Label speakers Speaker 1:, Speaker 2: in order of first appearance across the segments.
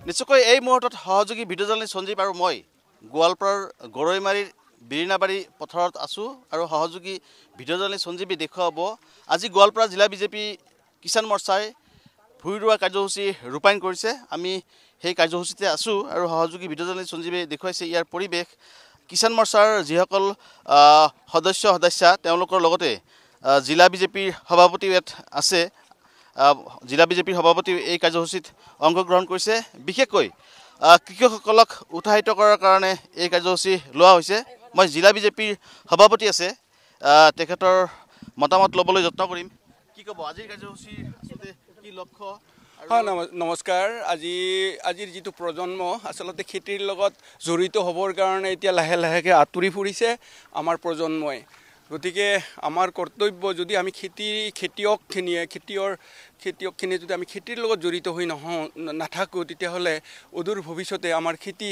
Speaker 1: নিশ্চয়কৈ এই মুহূৰ্তত সহযোগী ভিডিঅ' জাৰ্নেলিষ্ট সঞ্জীৱ আৰু মই গোৱালপাৰাৰ গৰৈমাৰীৰ বিৰিণাবাৰী পথাৰত আছোঁ আৰু সহযোগী ভিডিঅ' জাৰ্নেলিষ্ট সঞ্জীৱে দেখুৱাব আজি গোৱালপাৰা জিলা বিজেপি কিষাণ মৰ্চাই ভূঁই ৰোৱা কাৰ্যসূচী ৰূপায়ণ কৰিছে। আমি সেই কাৰ্যসূচীতে আছোঁ আৰু সহযোগী ভিডিঅ' জাৰ্নেলিষ্ট সঞ্জীৱে দেখুৱাইছে ইয়াৰ পৰিৱেশ। কিষাণ মৰ্চাৰ যিসকল সদস্যা তেওঁলোকৰ লগতে জিলা বিজেপিৰ সভাপতি ইয়াত আছে। জিলা বিজেপিৰ সভাপতি এই কাৰ্যসূচীত অংশগ্ৰহণ কৰিছে। বিশেষকৈ কৃষকসকলক উৎসাহিত কৰাৰ কাৰণে এই কাৰ্যসূচী লোৱা হৈছে। মই জিলা বিজেপিৰ সভাপতি আছে তেখেতৰ মতামত ল'বলৈ যত্ন কৰিম। কি ক'ব আজিৰ কাৰ্যসূচী আচলতে কি লক্ষ্য?
Speaker 2: হয়, নমস্কাৰ। আজিৰ যিটো প্ৰজন্ম আচলতে খেতিৰ লগত জড়িত হ'বৰ কাৰণে এতিয়া লাহে লাহেকৈ আঁতৰি ফুৰিছে আমাৰ প্ৰজন্মই। গতিকে আমাৰ কৰ্তব্য যদি আমি খেতিয়কখিনিয়ে যদি আমি খেতিৰ লগত জড়িত হৈ নাথাকোঁ তেতিয়াহ'লে অদূৰ ভৱিষ্যতে আমাৰ খেতি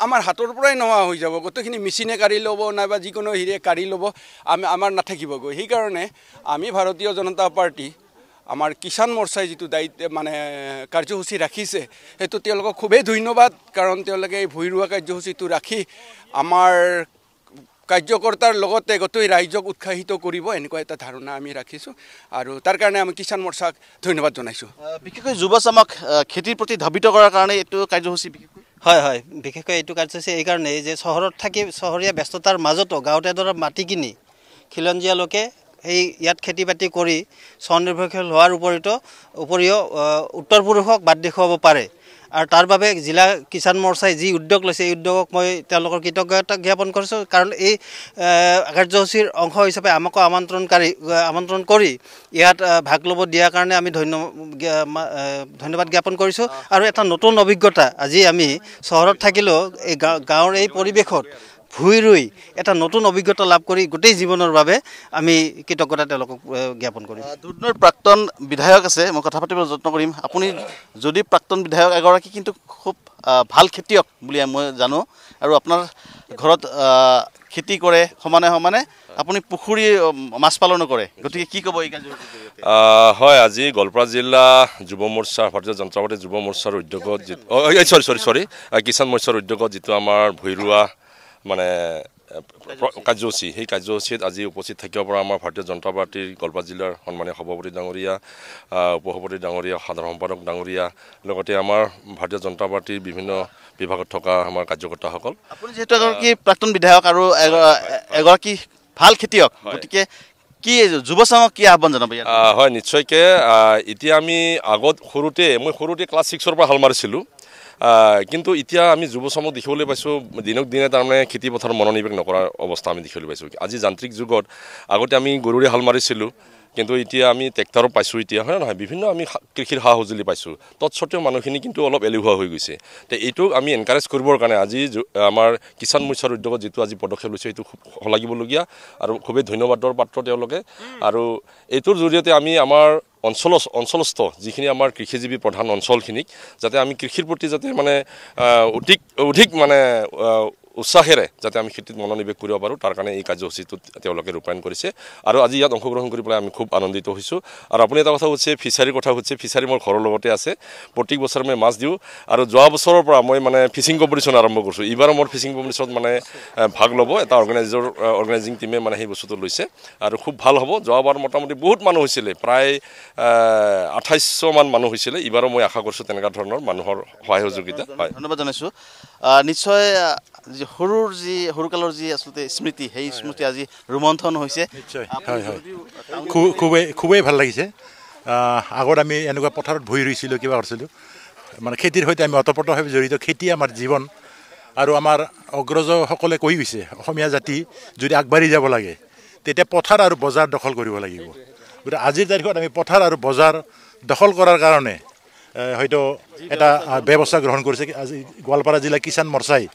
Speaker 2: আমাৰ হাতৰ পৰাই নোহোৱা হৈ যাব। গোটেইখিনি মেচিনে কাঢ়ি ল'ব নাইবা যিকোনো হেৰিয়ে কাঢ়ি ল'ব, আমাৰ নাথাকিবগৈ। সেইকাৰণে আমি ভাৰতীয় জনতা পাৰ্টি আমাৰ কিষাণ মৰ্চাই যিটো কাৰ্যসূচী ৰাখিছে সেইটো তেওঁলোকক খুবেই ধন্যবাদ। কাৰণ তেওঁলোকে এই ভূঁই ৰোৱা কাৰ্যসূচীটো ৰাখি আমাৰ কাৰ্যকৰ্তাৰ লগতে গোটেই ৰাইজক উৎসাহিত কৰিব এনেকুৱা এটা ধাৰণা আমি ৰাখিছোঁ আৰু তাৰ কাৰণে আমি কিষাণ মৰ্চাক ধন্যবাদ জনাইছোঁ।
Speaker 1: বিশেষকৈ যুৱচামক খেতিৰ প্ৰতি ধাবিত কৰাৰ কাৰণে এইটো কাৰ্যসূচী
Speaker 3: হয়, বিশেষকৈ এইটো কাৰ্যসূচী এইকাৰণেই যে চহৰত থাকি চহৰীয়া ব্যস্ততাৰ মাজতো গাঁৱতে ধৰা মাটি কিনি খিলঞ্জীয়া লোকে ইয়াত খেতি বাতি কৰি স্বনিৰ্ভৰশীল হোৱাৰ উপৰিও উত্তৰ পুৰুষক বাদ দেখুৱাব পাৰে। আৰু তাৰ বাবে জিলা কিষাণ মৰ্চাই যি উদ্যোগ লৈছে এই উদ্যোগক মই তেওঁলোকৰ কৃতজ্ঞতা জ্ঞাপন কৰিছোঁ। কাৰণ এই কাৰ্যসূচীৰ অংশ হিচাপে আমাকো আমন্ত্ৰণ কৰি ইয়াত ভাগ ল'ব দিয়াৰ কাৰণে আমি ধন্যবাদ জ্ঞাপন কৰিছোঁ। আৰু এটা নতুন অভিজ্ঞতা আজি আমি চহৰত থাকিলেও এই গাঁৱৰ এই পৰিৱেশত ভূঁই ৰুই এটা নতুন অভিজ্ঞতা লাভ কৰি গোটেই জীৱনৰ বাবে আমি কৃতজ্ঞতা তেওঁলোকক জ্ঞাপন কৰিম।
Speaker 1: দুধনৈৰ প্ৰাক্তন বিধায়ক আছে, মই কথা পাতিবলৈ যত্ন কৰিম। আপুনি যদি প্ৰাক্তন বিধায়ক এগৰাকী কিন্তু খুব ভাল খেতিয়ক বুলি মই জানো আৰু আপোনাৰ ঘৰত খেতি কৰে সমানে আপুনি পুখুৰী মাছ পালনো কৰে। গতিকে কি ক'ব এই কাৰ্যসূচীৰ জৰিয়তে?
Speaker 4: হয়, আজি গোৱালপাৰা জিলা যুৱ মৰ্চা ভাৰতীয় জনতা পাৰ্টি যুৱ মৰ্চাৰ উদ্যোগত কিষাণ মৰ্চাৰ উদ্যোগত যিটো আমাৰ ভূঁই ৰোৱা কাৰ্যসূচী, সেই কাৰ্যসূচীত আজি উপস্থিত থাকিব পৰা আমাৰ ভাৰতীয় জনতা পাৰ্টিৰ গোৱালপাৰা জিলাৰ সন্মানীয় সভাপতি ডাঙৰীয়া, উপসভাপতি ডাঙৰীয়া, সাধাৰণ সম্পাদক ডাঙৰীয়া, লগতে আমাৰ ভাৰতীয় জনতা পাৰ্টিৰ বিভিন্ন বিভাগত থকা আমাৰ কাৰ্যকৰ্তাসকল। আপুনি
Speaker 1: যিহেতু এগৰাকী প্ৰাক্তন বিধায়ক আৰু এগৰাকী ভাল খেতিয়ক, গতিকে কি যুৱচামক কি আহ্বান জনাব?
Speaker 4: হয়, নিশ্চয়কৈ। এতিয়া আমি মই সৰুতে ক্লাছ 6ৰ পৰা হাল মাৰিছিলোঁ, কিন্তু এতিয়া আমি যুৱচামক দেখিবলৈ পাইছোঁ দিনক দিনে তাৰমানে খেতি পথাৰত মনোনিৱেশ নকৰাৰ অৱস্থা আমি দেখিবলৈ পাইছোঁ। আজি যান্ত্ৰিক যুগত আগতে আমি গৰুৰে হাল মাৰিছিলোঁ, কিন্তু এতিয়া আমি ট্ৰেক্টৰো পাইছোঁ। এতিয়া হয় নহয়, বিভিন্ন আমি কৃষিৰ সা সঁজুলি পাইছোঁ। তৎসত্ত্বেও মানুহখিনি কিন্তু অলপ এলেহুৱা হৈ গৈছে। তো এইটোক আমি এনকাৰেজ কৰিবৰ কাৰণে আজি আমাৰ কিষাণ মৰ্চাৰ উদ্যোগত যিটো আজি পদক্ষেপ লৈছে এইটো খুব শলাগিবলগীয়া আৰু খুবেই ধন্যবাদৰ পাত্ৰ তেওঁলোকে। আৰু এইটোৰ জৰিয়তে আমি আমাৰ অঞ্চলস্থ যিখিনি আমাৰ কৃষিজীৱী প্ৰধান অঞ্চলখিনিক যাতে আমি কৃষিৰ প্ৰতি যাতে অধিক উৎসাহেৰে যাতে আমি খেতিত মনোনিৱেশ কৰিব পাৰোঁ, তাৰ কাৰণে এই কাৰ্যসূচীটোত তেওঁলোকে ৰূপায়ণ কৰিছে আৰু আজি ইয়াত অংশগ্ৰহণ কৰি পেলাই আমি খুব আনন্দিত হৈছোঁ। আৰু আপুনি এটা কথা সুধিছে, ফিচাৰীৰ কথা সুধিছে। ফিচাৰী মোৰ ঘৰৰ লগতে আছে। প্ৰত্যেক বছৰে মই মাছ দিওঁ আৰু যোৱা বছৰৰ পৰা মই ফিচিং কম্পিটিশ্যন আৰম্ভ কৰিছোঁ। এইবাৰো মোৰ ফিচিং কম্পিটিশ্যনত ভাগ ল'ব এটা অৰ্গেনাইজিং টিমে সেই বস্তুটো লৈছে আৰু খুব ভাল হ'ব। যোৱাবাৰ মোটামুটি বহুত মানুহ হৈছিলে, প্ৰায় 2800মান মানুহ হৈছিলে। এইবাৰো মই আশা কৰিছোঁ তেনেকুৱা ধৰণৰ মানুহৰ সহায় সহযোগিতা। হয়,
Speaker 1: ধন্যবাদ জনাইছোঁ। নিশ্চয় সৰুকালৰ যি আচলতে স্মৃতি, সেই স্মৃতি আজি ৰোমন্থন হৈছে।
Speaker 5: নিশ্চয়, হয়, খুবেই ভাল লাগিছে। আগত আমি এনেকুৱা পথাৰত ভূঁই ৰুইছিলোঁ, কিবা কৰিছিলোঁ, খেতিৰ সৈতে আমি ওতঃপ্ৰোতভাৱে জড়িত। খেতি আমাৰ জীৱন আৰু আমাৰ অগ্ৰজসকলে কৈ গৈছে অসমীয়া জাতি যদি আগবাঢ়ি যাব লাগে তেতিয়া পথাৰ আৰু বজাৰ দখল কৰিব লাগিব। গতিকে আজিৰ তাৰিখত আমি পথাৰ আৰু বজাৰ দখল কৰাৰ কাৰণে হয়তো এটা ব্যৱস্থা গ্ৰহণ কৰিছে। আজি গোৱালপাৰা জিলা কিষাণ মৰ্চাই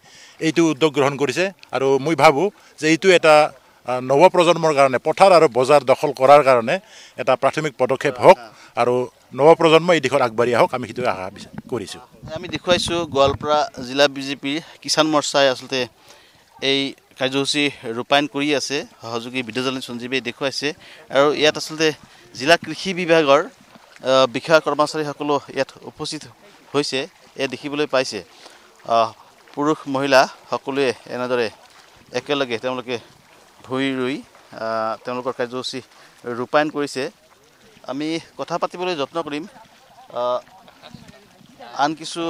Speaker 5: এইটো উদ্যোগ গ্ৰহণ কৰিছে আৰু মই ভাবোঁ যে এইটো এটা নৱপ্ৰজন্মৰ কাৰণে পথাৰ আৰু বজাৰ দখল কৰাৰ কাৰণে এটা প্ৰাথমিক পদক্ষেপ হওক আৰু নৱপ্ৰজন্ম এই দিশত আগবাঢ়ি আহক, আমি সেইটো আশা কৰিছোঁ।
Speaker 1: আমি দেখুৱাইছোঁ গোৱালপাৰা জিলা বিজেপিৰ কিষাণ মৰ্চাই আচলতে এই কাৰ্যসূচী ৰূপায়ণ কৰি আছে। সহযোগী ভিডিঅ' জাৰ্নেলিষ্ট সঞ্জীৱে দেখুৱাইছে আৰু ইয়াত আচলতে জিলা কৃষি বিভাগৰ বিষয়া কৰ্মচাৰীসকলো ইয়াত উপস্থিত হৈছে এয়া দেখিবলৈ পাইছে পুৰুষ মহিলা সকলোৱে এনেদৰে একেলগে তেওঁলোকে ভূঁই ৰুই তেওঁলোকৰ কাৰ্যসূচী ৰূপায়ণ কৰিছে আমি কথা পাতিবলৈ যত্ন কৰিম আন কিছু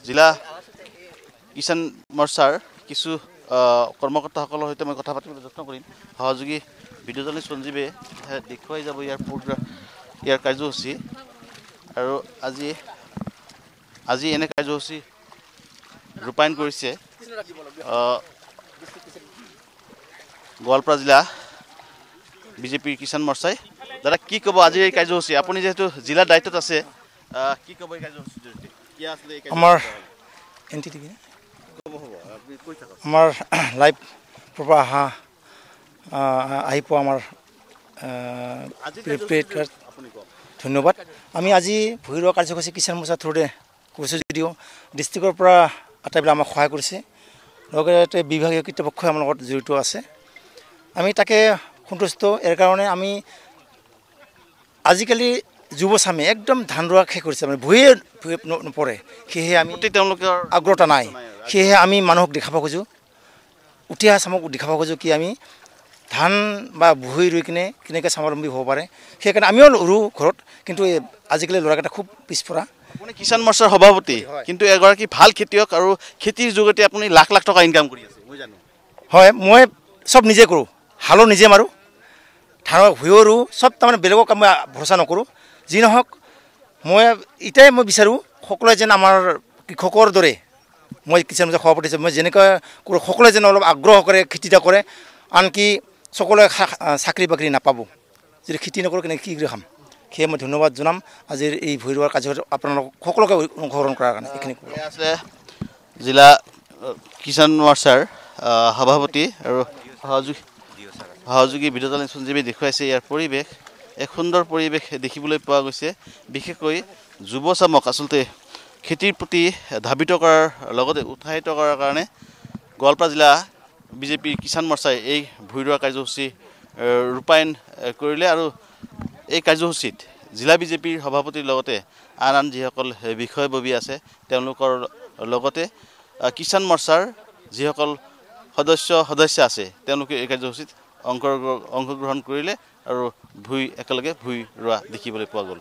Speaker 1: জিলা কিষাণ মৰ্চাৰ কিছু কৰ্মকৰ্তাসকলৰ সৈতে মই কথা পাতিবলৈ যত্ন কৰিম সহযোগী ভিডিঅ' জাৰ্নেলিষ্ট সঞ্জীৱে দেখুৱাই যাব ইয়াৰ কাৰ্যসূচী আৰু আজি এনে কাৰ্যসূচী ৰূপায়ণ কৰিছে গোৱালপাৰা জিলা বিজেপিৰ কিষাণ মৰ্চাই দাদা কি ক'ব আজিৰ এই কাৰ্যসূচী আপুনি যেহেতু জিলাৰ দায়িত্বত আছে কি ক'ব এই কাৰ্যসূচীৰ জৰিয়তে কি আছিলে
Speaker 6: আমাৰ আমাৰ লাইভ প্ৰভাৱ আহি পোৱা আমাৰ ধন্যবাদ আমি আজি ভূঁই ৰোৱা কাৰ্যসূচী কিষাণ মৰ্চাৰ থ্ৰুৰে কৰিছোঁ যদিও ডিষ্ট্ৰিক্টৰ পৰা আটাইবিলাক আমাক সহায় কৰিছে লগতে বিভাগীয় কৰ্তৃপক্ষই আমাৰ লগত জড়িত আছে আমি তাকে সন্তুষ্ট ইয়াৰ কাৰণে আমি আজিকালি যুৱচামে একদম ধান ৰোৱা শেষ কৰিছে মানে ভূঁয়ে নপৰে সেয়েহে আমি
Speaker 1: তেওঁলোকৰ
Speaker 6: আগ্ৰহতা নাই সেয়েহে আমি মানুহক দেখাব খোজোঁ উঠি অহা চামক দেখাব খোজোঁ কি আমি ধান বা ভূঁই ৰুই কিনে কেনেকৈ স্বাৱলম্বী হ'ব পাৰে সেইকাৰণে আমিও ৰুওঁ ঘৰত কিন্তু আজিকালি ল'ৰাকেইটা খুব পিছপৰা
Speaker 1: আপুনি কিষাণ মৰ্চাৰ সভাপতি কিন্তু এগৰাকী ভাল খেতিয়ক আৰু খেতিৰ যোগেদি আপুনি লাখ লাখ টকা ইনকাম কৰি আছে মই জানো
Speaker 6: হয় মই চব নিজে কৰোঁ হালো নিজে মাৰোঁ ধানৰ ভূঁইও ৰুওঁ চব তাৰমানে বেলেগক মই ভৰসা নকৰোঁ যি নহওক মই এতিয়াই মই বিচাৰোঁ সকলোৱে যেন আমাৰ কৃষকৰ দৰে মই কিষাণ মৰ্চাৰ সভাপতি মই যেনেকৈ কৰোঁ সকলোৱে যেন অলপ আগ্ৰহ কৰে খেতি এটা কৰে আনকি সকলোৱে চাকৰি বাকৰি নাপাব যদি খেতি নকৰোঁ কেনেকৈ কি কৰি খাম সেয়ে মই ধন্যবাদ জনাম আজিৰ এই ভূঁই ৰোৱাৰ কাৰ্যসূচী আপোনালোক সকলোকে অংশগ্ৰহণ কৰাৰ কাৰণে এইখিনি
Speaker 1: আছে জিলা কিষাণ মৰ্চাৰ সভাপতি আৰু সহযোগী ভিডিঅ' জাৰ্নেলিষ্ট সঞ্জীৱে দেখুৱাইছে ইয়াৰ পৰিৱেশ এক সুন্দৰ পৰিৱেশ দেখিবলৈ পোৱা গৈছে বিশেষকৈ যুৱচামক আচলতে খেতিৰ প্ৰতি ধাবিত কৰাৰ লগতে উৎসাহিত কৰাৰ কাৰণে গোৱালপাৰা জিলা বিজেপিৰ কিষাণ মৰ্চাই এই ভূঁই ৰোৱা কাৰ্যসূচী ৰূপায়ণ কৰিলে আৰু এই কাৰ্যসূচীত জিলা বিজেপিৰ সভাপতিৰ লগতে আন যিসকল বিষয়ববী আছে তেওঁলোকৰ লগতে কিষাণ মৰ্চাৰ যিসকল সদস্য আছে তেওঁলোকে এই কাৰ্যসূচীত অংশগ্ৰহণ কৰিলে আৰু একেলগে ভূঁই ৰোৱা দেখিবলৈ পোৱা গ'ল।